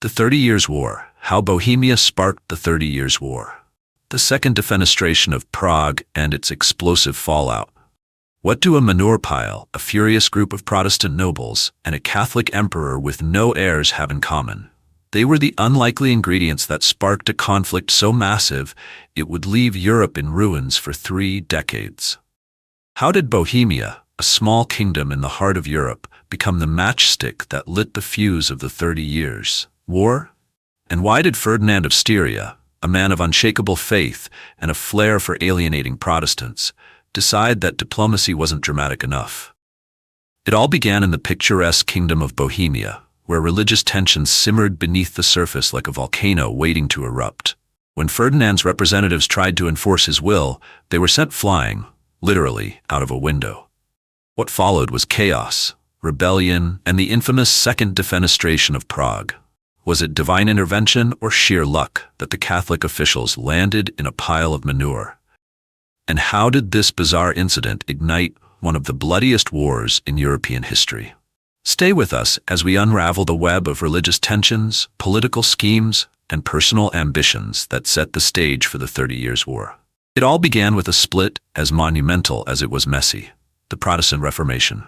The 30 Years' War. How Bohemia sparked the 30 Years' War. The Second Defenestration of Prague and its explosive fallout. What do a manure pile, a furious group of Protestant nobles, and a Catholic emperor with no heirs have in common? They were the unlikely ingredients that sparked a conflict so massive it would leave Europe in ruins for 3 decades. How did Bohemia, a small kingdom in the heart of Europe, become the matchstick that lit the fuse of the 30 Years' War? And why did Ferdinand of Styria, a man of unshakable faith and a flair for alienating Protestants, decide that diplomacy wasn't dramatic enough? It all began in the picturesque kingdom of Bohemia, where religious tensions simmered beneath the surface like a volcano waiting to erupt. When Ferdinand's representatives tried to enforce his will, they were sent flying, literally, out of a window. What followed was chaos, rebellion, and the infamous Second Defenestration of Prague. Was it divine intervention or sheer luck that the Catholic officials landed in a pile of manure? And how did this bizarre incident ignite one of the bloodiest wars in European history? Stay with us as we unravel the web of religious tensions, political schemes, and personal ambitions that set the stage for the 30 Years' War. It all began with a split as monumental as it was messy: the Protestant Reformation.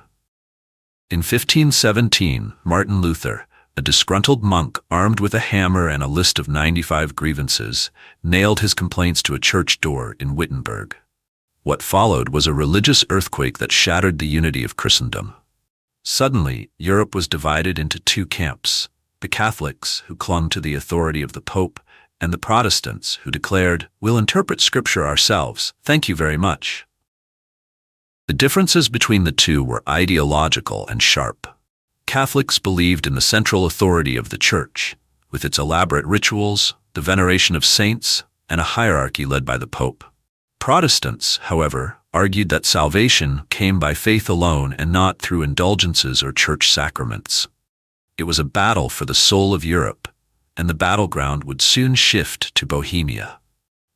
In 1517, Martin Luther, a disgruntled monk armed with a hammer and a list of 95 grievances, nailed his complaints to a church door in Wittenberg. What followed was a religious earthquake that shattered the unity of Christendom. Suddenly, Europe was divided into 2 camps: the Catholics, who clung to the authority of the Pope, and the Protestants, who declared, "We'll interpret Scripture ourselves, thank you very much." The differences between the two were ideological and sharp. Catholics believed in the central authority of the Church, with its elaborate rituals, the veneration of saints, and a hierarchy led by the Pope. Protestants, however, argued that salvation came by faith alone and not through indulgences or church sacraments. It was a battle for the soul of Europe, and the battleground would soon shift to Bohemia.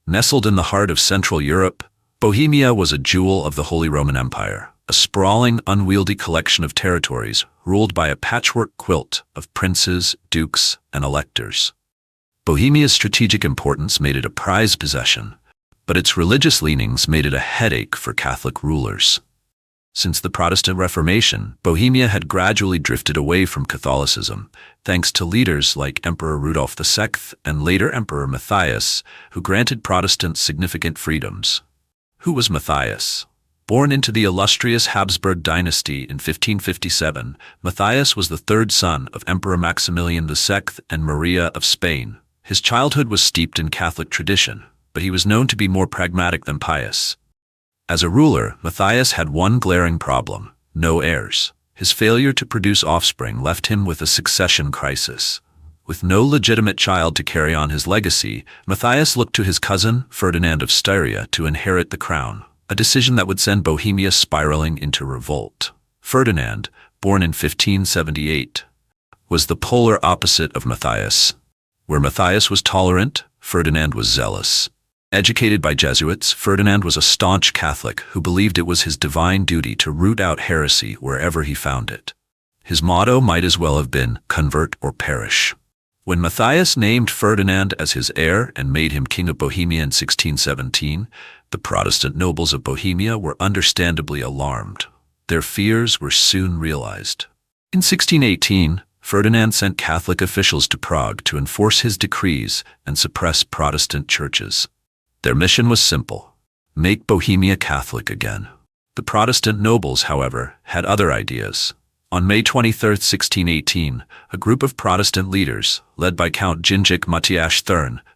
Nestled in the heart of Central Europe, Bohemia was a jewel of the Holy Roman Empire, a sprawling, unwieldy collection of territories ruled by a patchwork quilt of princes, dukes, and electors. Bohemia's strategic importance made it a prized possession, but its religious leanings made it a headache for Catholic rulers. Since the Protestant Reformation, Bohemia had gradually drifted away from Catholicism, thanks to leaders like Emperor Rudolf II and later Emperor Matthias, who granted Protestants significant freedoms. Who was Matthias? Born into the illustrious Habsburg dynasty in 1557, Matthias was the 3rd son of Emperor Maximilian II and Maria of Spain. His childhood was steeped in Catholic tradition, but he was known to be more pragmatic than pious. As a ruler, Matthias had one glaring problem: no heirs. His failure to produce offspring left him with a succession crisis. With no legitimate child to carry on his legacy, Matthias looked to his cousin, Ferdinand of Styria, to inherit the crown, a decision that would send Bohemia spiraling into revolt. Ferdinand, born in 1578, was the polar opposite of Matthias. Where Matthias was tolerant, Ferdinand was zealous. Educated by Jesuits, Ferdinand was a staunch Catholic who believed it was his divine duty to root out heresy wherever he found it. His motto might as well have been "convert or perish." When Matthias named Ferdinand as his heir and made him King of Bohemia in 1617, the Protestant nobles of Bohemia were understandably alarmed. Their fears were soon realized. In 1618, Ferdinand sent Catholic officials to Prague to enforce his decrees and suppress Protestant churches. Their mission was simple: make Bohemia Catholic again. The Protestant nobles, however, had other ideas. On May 23, 1618, a group of Protestant leaders, led by Count Gingic Matthias,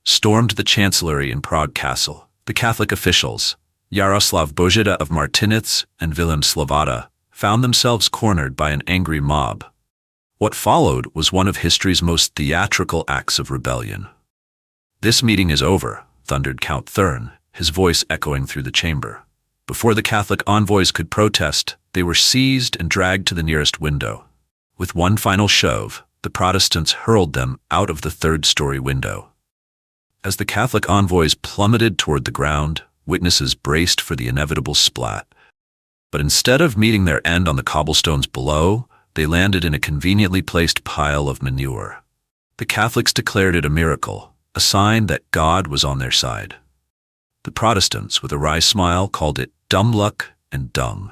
stormed the chancellery in Prague Castle. The Catholic officials, Jaroslav Bojida of Martinitz and Vilém Slavata, found themselves cornered by an angry mob. What followed was one of history's most theatrical acts of rebellion. "This meeting is over," thundered Count Thurn, his voice echoing through the chamber. Before the Catholic envoys could protest, they were seized and dragged to the nearest window. With one final shove, the Protestants hurled them out of the 3rd-story window. As the Catholic envoys plummeted toward the ground, witnesses braced for the inevitable splat. But instead of meeting their end on the cobblestones below, they landed in a conveniently placed pile of manure. The Catholics declared it a miracle, a sign that God was on their side. The Protestants, with a wry smile, called it dumb luck and dung.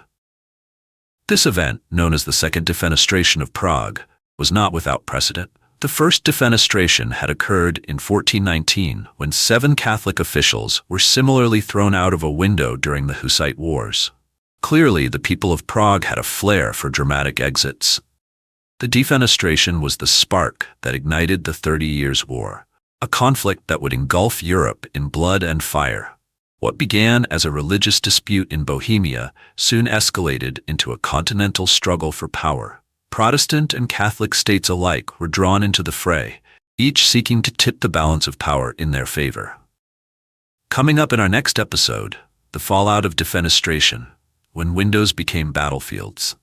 This event, known as the Second Defenestration of Prague, was not without precedent. The first defenestration had occurred in 1419 when 7 Catholic officials were similarly thrown out of a window during the Hussite Wars. Clearly, the people of Prague had a flair for dramatic exits. The defenestration was the spark that ignited the 30 Years' War, a conflict that would engulf Europe in blood and fire. What began as a religious dispute in Bohemia soon escalated into a continental struggle for power. Protestant and Catholic states alike were drawn into the fray, each seeking to tip the balance of power in their favor. Coming up in our next episode, the fallout of defenestration, when windows became battlefields.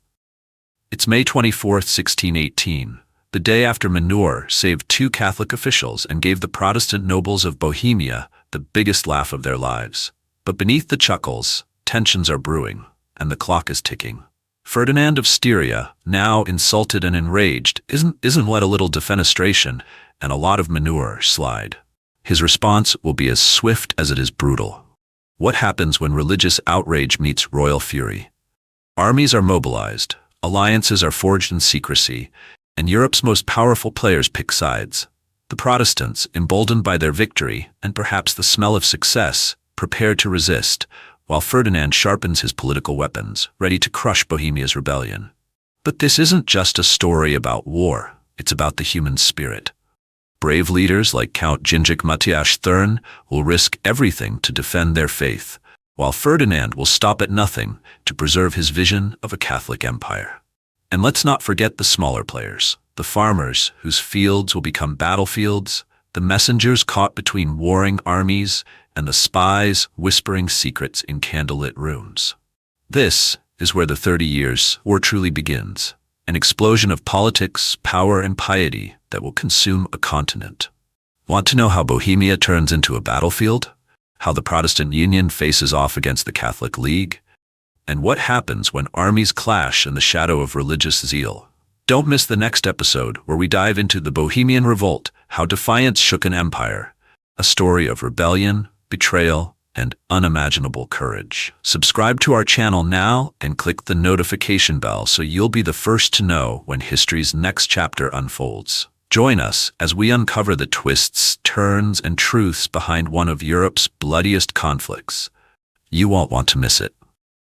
It's May 24, 1618, the day after manure saved 2 Catholic officials and gave the Protestant nobles of Bohemia the biggest laugh of their lives. But beneath the chuckles, tensions are brewing, and the clock is ticking. Ferdinand of Styria, now insulted and enraged, isn't let a little defenestration and a lot of manure slide. His response will be as swift as it is brutal. What happens when religious outrage meets royal fury? Armies are mobilized, alliances are forged in secrecy, and Europe's most powerful players pick sides. The Protestants, emboldened by their victory and perhaps the smell of success, prepare to resist, while Ferdinand sharpens his political weapons, ready to crush Bohemia's rebellion. But this isn't just a story about war, it's about the human spirit. Brave leaders like Count Matthias will risk everything to defend their faith, while Ferdinand will stop at nothing to preserve his vision of a Catholic empire. And let's not forget the smaller players, the farmers whose fields will become battlefields, the messengers caught between warring armies, and the spies whispering secrets in candlelit rooms. This is where the 30 Years' War truly begins, an explosion of politics, power, and piety that will consume a continent. Want to know how Bohemia turns into a battlefield? How the Protestant Union faces off against the Catholic League? And what happens when armies clash in the shadow of religious zeal? Don't miss the next episode where we dive into the Bohemian Revolt, how defiance shook an empire, a story of rebellion, betrayal, and unimaginable courage. Subscribe to our channel now and click the notification bell so you'll be the first to know when history's next chapter unfolds. Join us as we uncover the twists, turns, and truths behind one of Europe's bloodiest conflicts. You won't want to miss it.